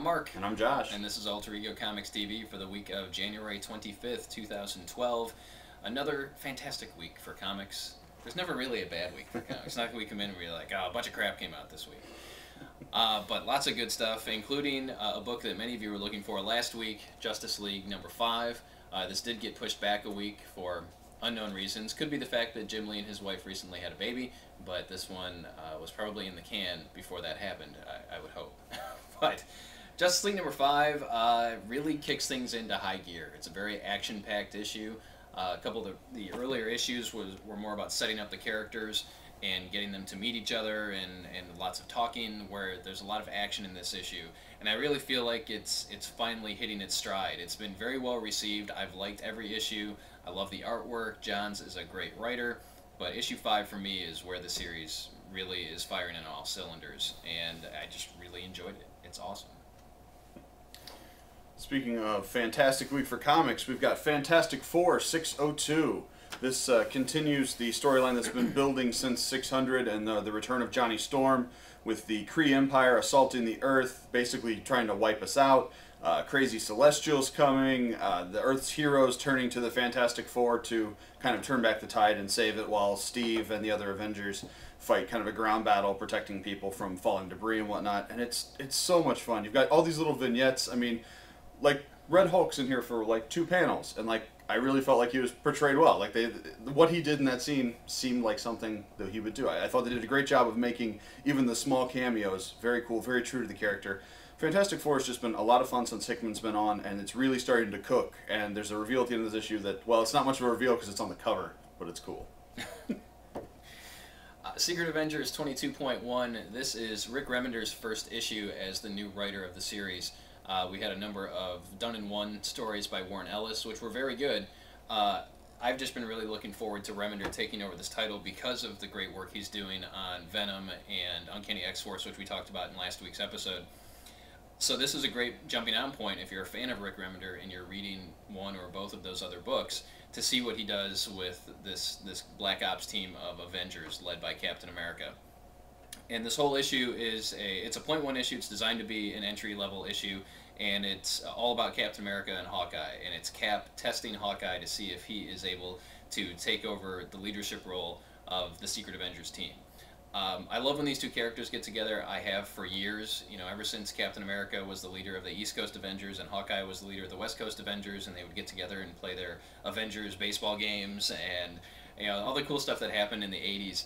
Mark. And I'm Josh. And this is Alter Ego Comics TV for the week of January 25th, 2012. Another fantastic week for comics. There's never really a bad week for comics. It's not that we come in and we're like, oh, a bunch of crap came out this week. But lots of good stuff, including a book that many of you were looking for last week, Justice League number 5. This did get pushed back a week for unknown reasons. Could be the fact that Jim Lee and his wife recently had a baby, but this one was probably in the can before that happened, I would hope. But Justice League number 5 really kicks things into high gear. It's a very action-packed issue. A couple of the earlier issues were more about setting up the characters and getting them to meet each other and lots of talking, where there's a lot of action in this issue. And I really feel like it's finally hitting its stride. It's been very well received. I've liked every issue. I love the artwork. Johns is a great writer. But issue 5 for me is where the series really is firing on all cylinders. And I just really enjoyed it. It's awesome. Speaking of fantastic week for comics, we've got Fantastic Four 602. This continues the storyline that's been building since 600 and the return of Johnny Storm, with the Kree Empire assaulting the Earth, basically trying to wipe us out. Crazy Celestials coming, the Earth's heroes turning to the Fantastic Four to kind of turn back the tide and save it, while Steve and the other Avengers fight kind of a ground battle, protecting people from falling debris and whatnot. And it's so much fun. You've got all these little vignettes. I mean, like, Red Hulk's in here for like 2 panels, and like I really felt like he was portrayed well. Like what he did in that scene seemed like something that he would do. I thought they did a great job of making even the small cameos very cool, very true to the character. Fantastic Four has just been a lot of fun since Hickman's been on, and it's really starting to cook. And there's a reveal at the end of this issue that, well, it's not much of a reveal because it's on the cover, but it's cool. Secret Avengers 22.1. This is Rick Remender's first issue as the new writer of the series. We had a number of done-in-one stories by Warren Ellis, which were very good. I've just been really looking forward to Remender taking over this title because of the great work he's doing on Venom and Uncanny X-Force, which we talked about in last week's episode. So this is a great jumping-on point if you're a fan of Rick Remender and you're reading one or both of those other books, to see what he does with this Black Ops team of Avengers led by Captain America. And this whole issue is it's a .1 issue. It's designed to be an entry-level issue, and it's all about Captain America and Hawkeye. And it's Cap testing Hawkeye to see if he is able to take over the leadership role of the Secret Avengers team. I love when these two characters get together. I have for years, ever since Captain America was the leader of the East Coast Avengers and Hawkeye was the leader of the West Coast Avengers, and they would get together and play their Avengers baseball games and all the cool stuff that happened in the 80s.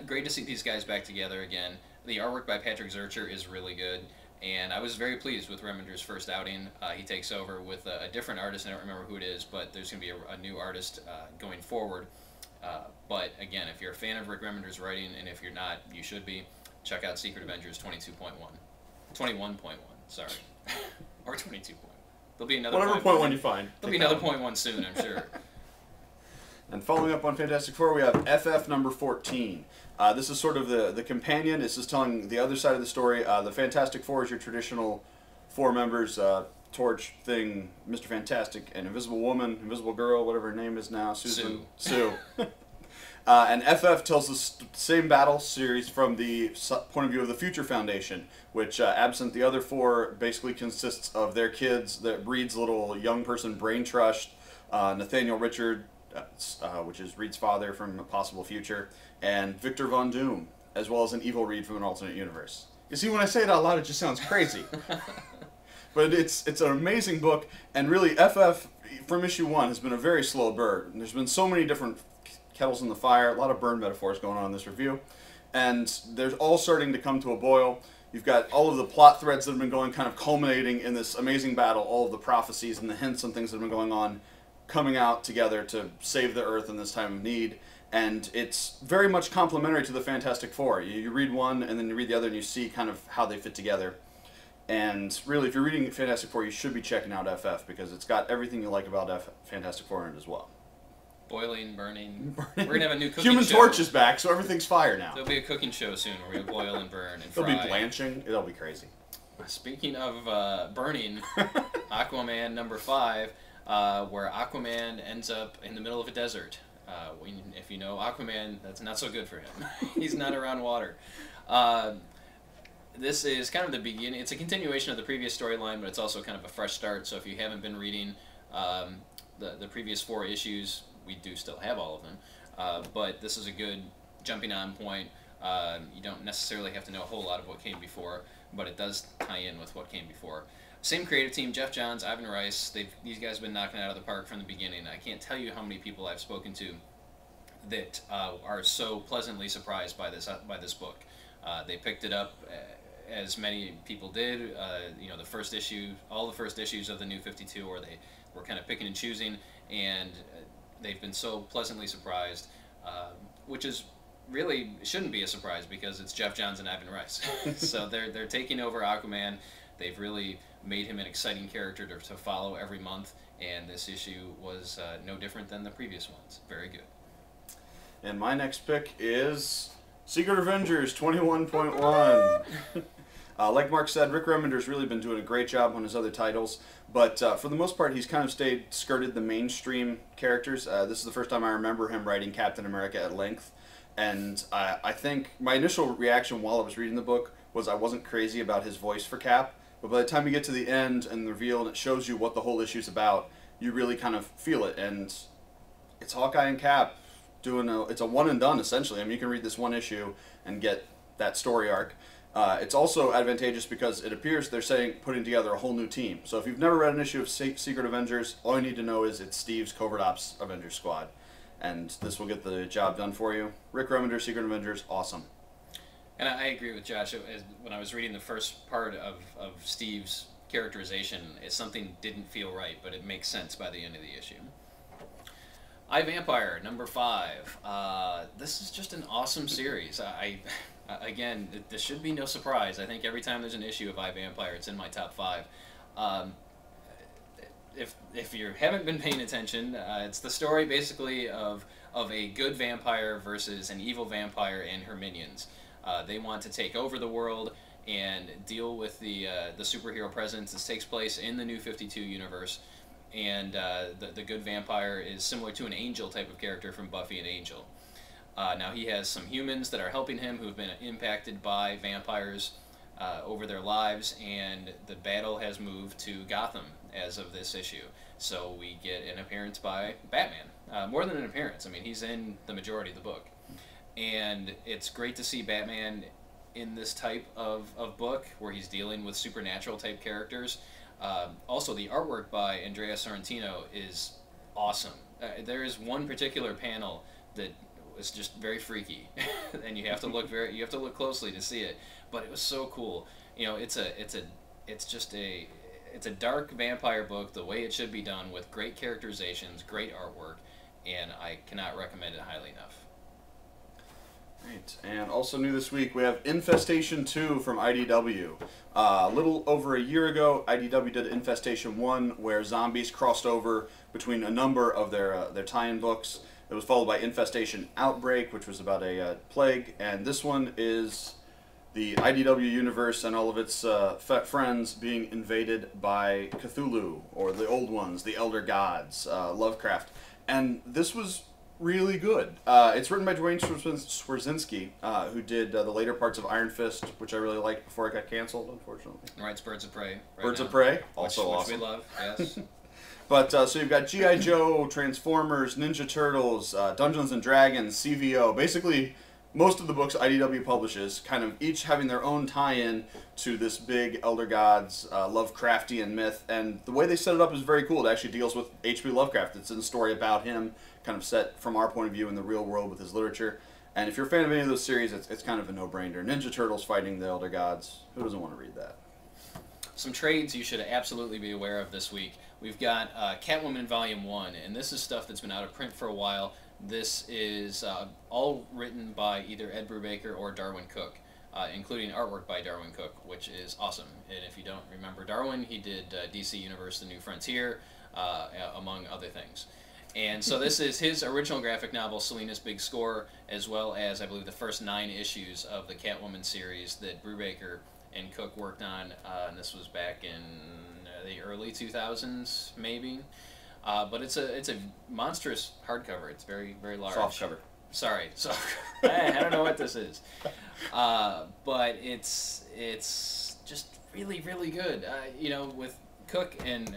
Great to see these guys back together again. The artwork by Patrick Zircher is really good, and I was very pleased with Remender's first outing. He takes over with a different artist. I don't remember who it is, but there's going to be a new artist going forward. But again, if you're a fan of Rick Remender's writing, and if you're not, you should be, check out Secret Avengers 22.1. 21.1, sorry. Or 22. There'll be another whatever point one you find. There'll be another .1 soon, I'm sure. And following up on Fantastic Four, we have FF number 14. This is sort of the companion. This is telling the other side of the story. The Fantastic Four is your traditional 4 members, Torch, Thing, Mr. Fantastic, and Invisible Woman, Invisible Girl, whatever her name is now, Susan. Sue. And FF tells the same battle series from the point of view of the Future Foundation, which, absent the other 4, basically consists of their kids, that Reed's little young person brain trust, Nathaniel Richard, which is Reed's father from a possible future, and Victor Von Doom, as well as an evil Reed from an alternate universe. You see, when I say it out loud, it just sounds crazy. But it's an amazing book, and really, FF, from issue 1, has been a very slow burn. There's been so many different kettles in the fire, a lot of burn metaphors going on in this review, and they're all starting to come to a boil. You've got all of the plot threads that have been going, kind of culminating in this amazing battle, all of the prophecies and the hints and things that have been going on, coming out together to save the Earth in this time of need. And it's very much complementary to the Fantastic Four. You read one, and then you read the other, and you see kind of how they fit together. And really, if you're reading Fantastic Four, you should be checking out FF, because it's got everything you like about Fantastic Four in it as well. Boiling, burning. We're going to have a new cooking Human show. Torch is back, so everything's fire now. There'll be a cooking show soon where we boil and burn and fry. There'll be blanching. It'll be crazy. Speaking of burning, Aquaman number 5, where Aquaman ends up in the middle of a desert. If you know Aquaman, that's not so good for him. He's not around water. This is kind of the beginning. It's a continuation of the previous storyline, but it's also kind of a fresh start. So if you haven't been reading the previous 4 issues, we do still have all of them. But this is a good jumping on point. You don't necessarily have to know a whole lot of what came before, but it does tie in with what came before. Same creative team, Jeff Johns, Ivan Rice. These guys have been knocking it out of the park from the beginning. I can't tell you how many people I've spoken to that are so pleasantly surprised by this book. They picked it up as many people did. The first issue, all the first issues of the New 52, where they were kind of picking and choosing, and they've been so pleasantly surprised, which is really shouldn't be a surprise because it's Jeff Johns and Ivan Rice. So they're taking over Aquaman. They've really made him an exciting character to follow every month, and this issue was no different than the previous ones. Very good. And my next pick is Secret Avengers 21.1. Like Mark said, Rick Remender's really been doing a great job on his other titles, but for the most part, he's kind of skirted the mainstream characters. This is the first time I remember him writing Captain America at length, and I think my initial reaction while I was reading the book was I wasn't crazy about his voice for Cap, but by the time you get to the end and the reveal and it shows you what the whole issue's about, you really kind of feel it, and it's Hawkeye and Cap it's a one and done essentially. I mean, you can read this one issue and get that story arc. It's also advantageous because it appears they're putting together a whole new team. So if you've never read an issue of Secret Avengers, all you need to know is it's Steve's Covert Ops Avengers Squad, and this will get the job done for you. Rick Remender, Secret Avengers, awesome. And I agree with Josh. When I was reading the first part of Steve's characterization, something didn't feel right, but it makes sense by the end of the issue. iVampire, number 5. This is just an awesome series. Again, this should be no surprise. I think every time there's an issue of iVampire, it's in my top 5. If you haven't been paying attention, it's the story basically of a good vampire versus an evil vampire and her minions. They want to take over the world and deal with the superhero presence. This takes place in the New 52 universe. And the good vampire is similar to an angel type of character from Buffy and Angel. Now he has some humans that are helping him who have been impacted by vampires over their lives, and the battle has moved to Gotham as of this issue. So we get an appearance by Batman. More than an appearance. I mean, he's in the majority of the book. And it's great to see Batman in this type of book where he's dealing with supernatural type characters. Also, the artwork by Andrea Sorrentino is awesome. There is one particular panel that was just very freaky, and you have to look closely to see it. But it was so cool. You know, it's a dark vampire book the way it should be done, with great characterizations, great artwork, and I cannot recommend it highly enough. Right. And also new this week, we have Infestation 2 from IDW. A little over a year ago, IDW did Infestation 1, where zombies crossed over between a number of their tie-in books. It was followed by Infestation Outbreak, which was about a plague, and this one is the IDW universe and all of its friends being invaded by Cthulhu, or the old ones, the Elder Gods, Lovecraft. And this was really good. It's written by Dwayne Swerzinski, who did the later parts of Iron Fist, which I really liked before it got canceled, unfortunately. Writes Birds of Prey. Birds of Prey, also which awesome. we love, yes. But so you've got G.I. Joe, Transformers, Ninja Turtles, Dungeons and Dragons, CVO. Basically, most of the books IDW publishes, kind of each having their own tie-in to this big Elder Gods Lovecraftian myth. And the way they set it up is very cool. It actually deals with H.P. Lovecraft. It's a story about him, kind of set from our point of view in the real world with his literature. And if you're a fan of any of those series, it's kind of a no-brainer. Ninja Turtles fighting the Elder Gods. Who doesn't want to read that? Some trades you should absolutely be aware of this week. We've got Catwoman Volume 1, and this is stuff that's been out of print for a while. This is all written by either Ed Brubaker or Darwin Cook, including artwork by Darwin Cook, which is awesome. And if you don't remember Darwin, he did DC Universe The New Frontier, among other things. And so this is his original graphic novel, Selina's Big Score, as well as, I believe, the first 9 issues of the Catwoman series that Brubaker and Cook worked on, and this was back in the early 2000s, maybe. But it's a monstrous hardcover. It's very, very large. Soft cover. Sorry. So I don't know what this is. But it's just really, really good. You know, with Cook and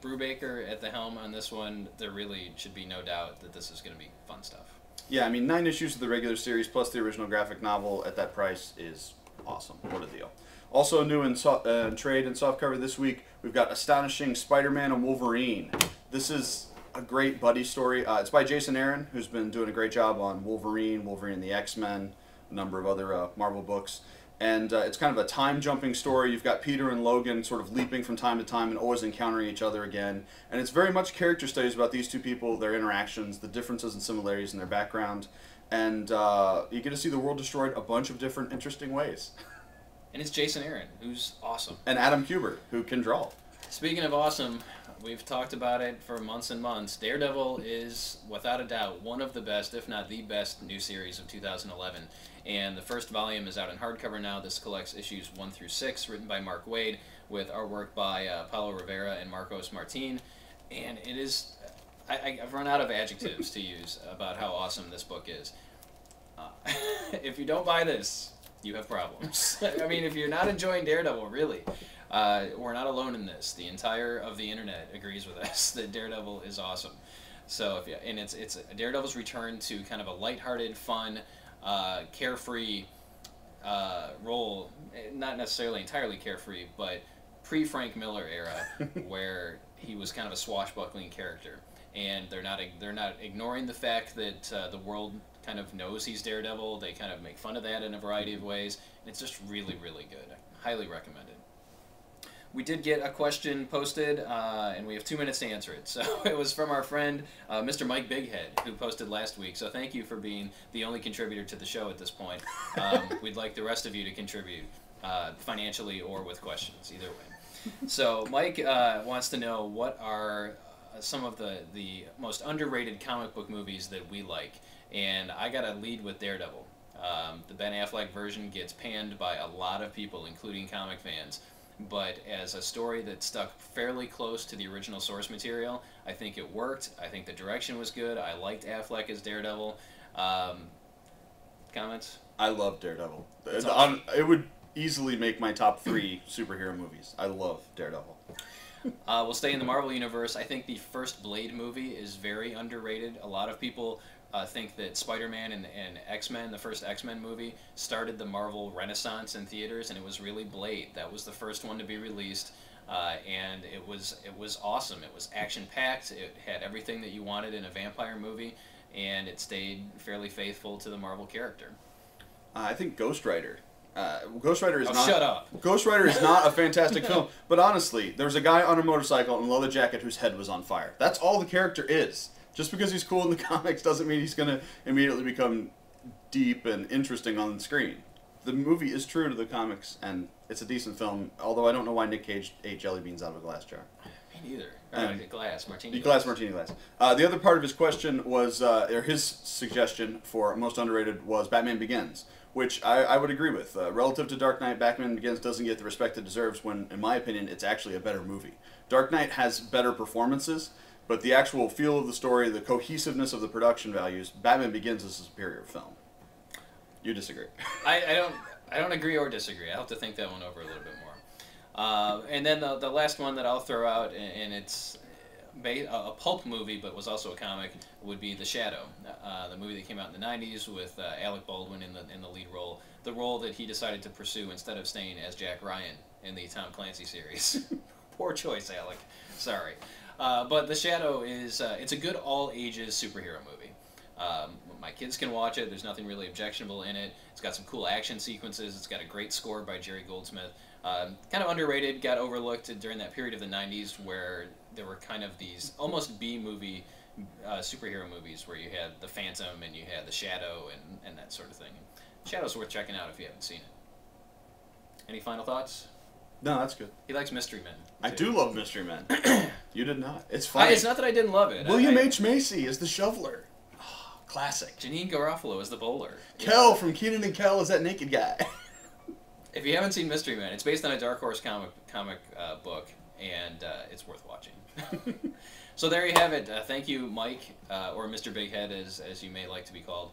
Brubaker at the helm on this one, there really should be no doubt that this is going to be fun stuff. Yeah, I mean, 9 issues of the regular series plus the original graphic novel at that price is awesome. What a deal. Also new in trade and softcover this week, we've got Astonishing Spider-Man and Wolverine. This is a great buddy story. It's by Jason Aaron, who's been doing a great job on Wolverine, Wolverine and the X-Men, a number of other Marvel books. And it's kind of a time-jumping story. You've got Peter and Logan sort of leaping from time to time and always encountering each other again. And it's very much character studies about these two people, their interactions, the differences and similarities in their background. And you get to see the world destroyed a bunch of different interesting ways. And it's Jason Aaron, who's awesome. And Adam Kubert, who can draw. Speaking of awesome, we've talked about it for months and months. Daredevil is, without a doubt, one of the best, if not the best, new series of 2011. And the first volume is out in hardcover now. This collects issues 1 through 6, written by Mark Waid, with artwork by Paulo Rivera and Marcos Martin. And it is... I've run out of adjectives to use about how awesome this book is. If you don't buy this, you have problems. I mean, if you're not enjoying Daredevil, really, we're not alone in this. The entire of the internet agrees with us that Daredevil is awesome. So, it's Daredevil's return to kind of a lighthearted, fun, carefree role. Not necessarily entirely carefree, but pre-Frank Miller era, where he was kind of a swashbuckling character. And they're not ignoring the fact that the world kind of knows he's Daredevil. They kind of make fun of that in a variety of ways. And it's just really, really good. I highly recommend it. We did get a question posted, and we have 2 minutes to answer it. So it was from our friend, Mr. Mike Bighead, who posted last week. So thank you for being the only contributor to the show at this point. We'd like the rest of you to contribute financially or with questions, either way. So Mike wants to know what are some of the most underrated comic book movies that we like. And I got to lead with Daredevil. The Ben Affleck version gets panned by a lot of people, including comic fans. But as a story that stuck fairly close to the original source material, I think it worked. I think the direction was good. I liked Affleck as Daredevil. Comments? I love Daredevil. Awesome. It would easily make my top 3 superhero movies. I love Daredevil. We'll stay in the Marvel Universe. I think the first Blade movie is very underrated. A lot of people think that Spider-Man and X-Men, the first X-Men movie, started the Marvel Renaissance in theaters, and it was really Blade. That was the first one to be released, and it was awesome. It was action-packed. It had everything that you wanted in a vampire movie, and it stayed fairly faithful to the Marvel character. I think Ghost Rider. Ghost Rider is not. Shut up. Ghost Rider is not a fantastic film, but honestly, there was a guy on a motorcycle in a leather jacket whose head was on fire. That's all the character is. Just because he's cool in the comics doesn't mean he's going to immediately become deep and interesting on the screen. The movie is true to the comics, and it's a decent film, although I don't know why Nick Cage ate jelly beans out of a glass jar. Me neither. Glass, martini glass. Martini glass. The other part of his question was, or his suggestion for most underrated was Batman Begins, which I would agree with. Relative to Dark Knight, Batman Begins doesn't get the respect it deserves when, in my opinion, it's actually a better movie. Dark Knight has better performances, but the actual feel of the story, the cohesiveness of the production values, Batman Begins is a superior film. You disagree? I don't agree or disagree. I'll have to think that one over a little bit more. And then the last one that I'll throw out, and it's a pulp movie, but was also a comic, would be The Shadow, the movie that came out in the 90s with Alec Baldwin in the lead role, the role that he decided to pursue instead of staying as Jack Ryan in the Tom Clancy series. Poor choice, Alec. Sorry. But The Shadow is it's a good all-ages superhero movie. My kids can watch it. There's nothing really objectionable in it. It's got some cool action sequences. It's got a great score by Jerry Goldsmith. Kind of underrated, got overlooked during that period of the 90s where there were kind of these almost B-movie superhero movies where you had The Phantom and you had The Shadow and that sort of thing. Shadow's worth checking out if you haven't seen it. Any final thoughts? No, that's good. He likes Mystery Men. I do love Mystery Men. You did not. It's funny. It's not that I didn't love it. William H. Macy is the shoveler. Oh, classic. Janine Garofalo is the bowler. Kel from Kenan and Kel is that naked guy. If you haven't seen Mystery Men, it's based on a Dark Horse comic book, and it's worth watching. So there you have it. Thank you, Mike, or Mr. Bighead, as you may like to be called.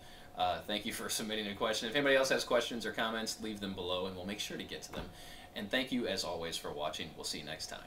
Thank you for submitting a question. If anybody else has questions or comments, leave them below, and we'll make sure to get to them. And thank you, as always, for watching. We'll see you next time.